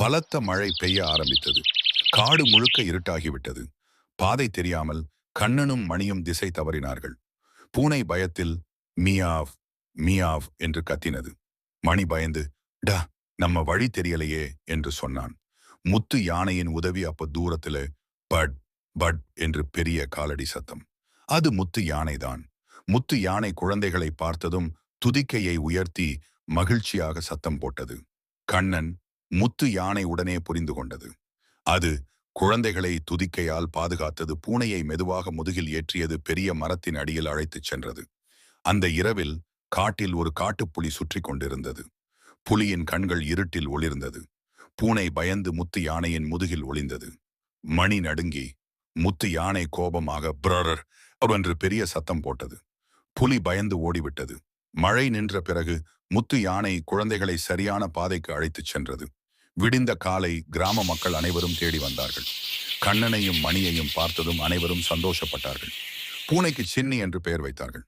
பலத்த மழை பெய்ய ஆரம்பித்தது. காடு முழுக்க இருட்டாகிவிட்டது. பாதை தெரியாமல் கண்ணனும் மணியும் திசை தவறினார்கள். பூனை பயத்தில் மியாவ் மியாவ் என்று கத்தினது. மணி பயந்து டா நம்ம வழி தெரியலையே என்று சொன்னான். முத்து யானையின் உதவி அப்ப தூரத்துல பட் பட் என்று பெரிய காலடி சத்தம். அது முத்து யானைதான். முத்து யானை குழந்தைகளை பார்த்ததும் துதிக்கையை உயர்த்தி மகிழ்ச்சியாக சத்தம் போட்டது. கண்ணன் முத்து யானை உடனே புரிந்து கொண்டது. அது குழந்தைகளை துதிக்கையால் பாதுகாத்தது. பூனையை மெதுவாக முதுகில் ஏற்றியது. பெரிய மரத்தின் அடியில் அழைத்துச் சென்றது. அந்த இரவில் காட்டில் ஒரு காட்டுப்புலி சுற்றி கொண்டிருந்தது. புலியின் கண்கள் இருட்டில் ஒளிர்ந்தது. பூனை பயந்து முத்து யானையின் முதுகில் ஒளிந்தது. மணி நடுங்கி முத்து யானை கோபமாக பிரர் என்று பெரிய சத்தம் போட்டது. புலி பயந்து ஓடிவிட்டது. மழை நின்ற பிறகு முத்து யானை குழந்தைகளை சரியான பாதைக்கு அழைத்துச் சென்றது. விடிந்த காலை கிராம மக்கள் அனைவரும் தேடி வந்தார்கள். கண்ணனையும் மணியையும் பார்த்ததும் அனைவரும் சந்தோஷப்பட்டார்கள். பூனைக்கு சின்னி என்று பெயர் வைத்தார்கள்.